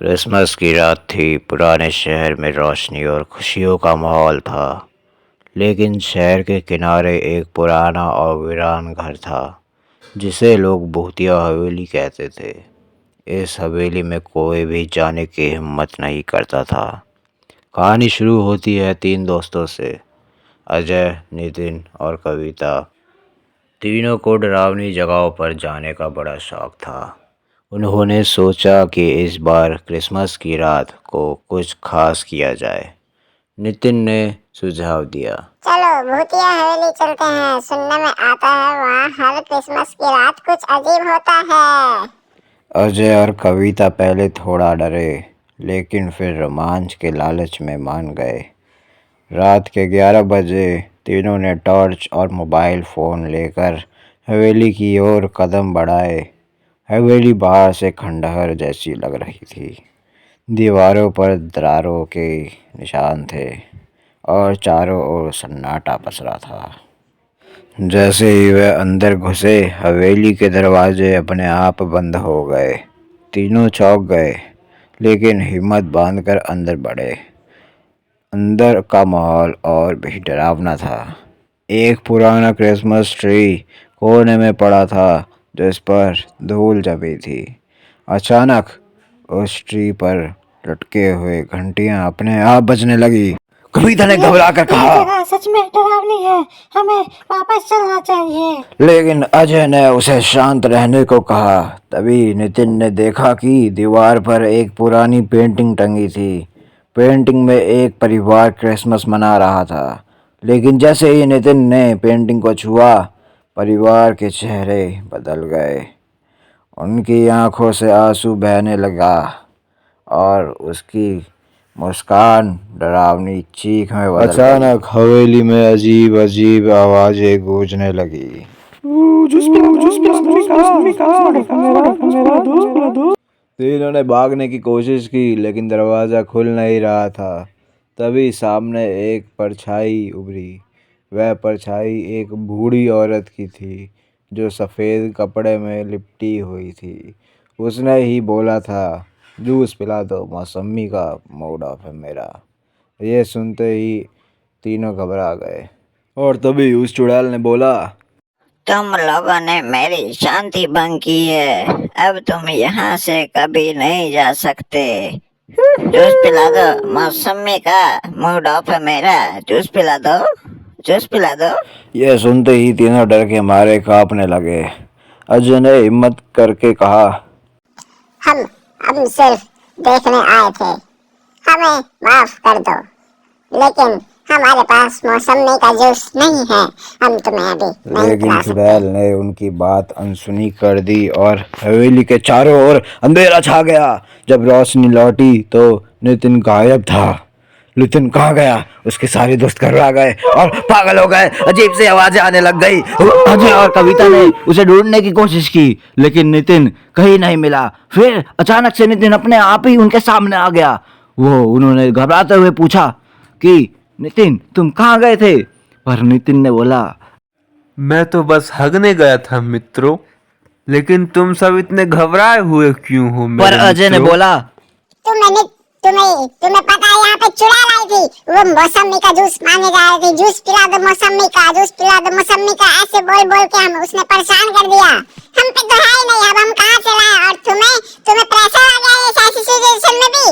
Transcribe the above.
Christmas की रात थी। पुराने शहर में रोशनी और खुशियों का माहौल था, लेकिन शहर के किनारे एक पुराना और वीरान घर था जिसे लोग भूतिया हवेली कहते थे। इस हवेली में कोई भी जाने की हिम्मत नहीं करता था। कहानी शुरू होती है तीन दोस्तों से, अजय, नितिन और कविता। तीनों को डरावनी जगहों पर जाने का बड़ा शौक था। उन्होंने सोचा कि इस बार क्रिसमस की रात को कुछ खास किया जाए। नितिन ने सुझाव दिया, चलो भूतिया हवेली चलते हैं। सुनने में आता है वहाँ हर क्रिसमस की रात कुछ अजीब होता है। अजय और कविता पहले थोड़ा डरे, लेकिन फिर रोमांच के लालच में मान गए। रात के 11 बजे तीनों ने टॉर्च और मोबाइल फ़ोन लेकर हवेली की ओर कदम बढ़ाए। हवेली बाहर से खंडहर जैसी लग रही थी। दीवारों पर दरारों के निशान थे और चारों ओर सन्नाटा पसरा था। जैसे ही वे अंदर घुसे, हवेली के दरवाजे अपने आप बंद हो गए। तीनों चौंक गए, लेकिन हिम्मत बांधकर अंदर बढ़े। अंदर का माहौल और भी डरावना था। एक पुराना क्रिसमस ट्री कोने में पड़ा था, जिस पर धूल जमी थी। अचानक उस ट्री पर लटके हुए घंटियां अपने आप बजने लगी। कविता ने घबरा कर कहा, जगह सच में डरावनी है, हमें वापस चलना चाहिए। लेकिन अजय ने उसे शांत रहने को कहा। तभी नितिन ने देखा कि दीवार पर एक पुरानी पेंटिंग टंगी थी। पेंटिंग में एक परिवार क्रिसमस मना रहा था, लेकिन जैसे ही नितिन ने पेंटिंग को छुआ, परिवार के चेहरे बदल गए। उनकी आंखों से आंसू बहने लगा और उसकी मुस्कान डरावनी चीख में बदल गई। अचानक हवेली में अजीब अजीब आवाजें गूंजने लगी। तीनों ने भागने की कोशिश की, लेकिन दरवाज़ा खुल नहीं रहा था। तभी सामने एक परछाई उभरी। वह परछाई एक बूढ़ी औरत की थी, जो सफ़ेद कपड़े में लिपटी हुई थी। उसने ही बोला था, जूस पिला दो, मौसमी का मूड ऑफ है मेरा। ये सुनते ही तीनों घबरा गए और तभी उस चुड़ैल ने बोला, तुम लोगों ने मेरी शांति भंग की है, अब तुम यहाँ से कभी नहीं जा सकते। जूस पिला दो, मौसमी का मूड ऑफ है मेरा। जूस पिला दो, जूस पिला दो। यह सुनते ही तीनों डर के मारे कांपने लगे। अजय ने हिम्मत करके कहा, हम सिर्फ देखने आए थे, हमें माफ कर दो, लेकिन हमारे पास मौसमी का जूस नहीं है, हम तुम्हें अभी नहीं लेकिन पिला चुड़ैल सकते। ने उनकी बात अनसुनी कर दी और हवेली के चारों ओर अंधेरा छा गया। जब रोशनी लौटी तो नितिन गायब था। नितिन कहाँ गया? उसके सारे दोस्त घबरा गए और पागल हो गए। अजीब सी आवाजें आने लग गई। अजय और कविता ने उसे ढूंढने की कोशिश की, लेकिन नितिन कहीं नहीं मिला। फिर अचानक से नितिन अपने आप ही उनके सामने आ गया। उन्होंने घबराते हुए पूछा कि नितिन, तुम कहाँ गए थे? पर नितिन ने बोला, मैं तो बस हगने गया था मित्रों, लेकिन तुम सब इतने घबराए हुए क्यों हो मेरे पर अजय ने मित्रों? बोला, तुम्हें पता है यहाँ पे चुड़ैल आई थी, वो मौसमी का जूस मांगने जा रही थी। जूस पिला दो मौसमी का, जूस पिला दो मौसमी का, ऐसे बोल बोल के हम उसने परेशान कर दिया। हम पे तो है ही नहीं, अब हम कहाँ से लाए? और तुम्हें प्रेशर आ गया है ऐसी सिचुएशन में भी।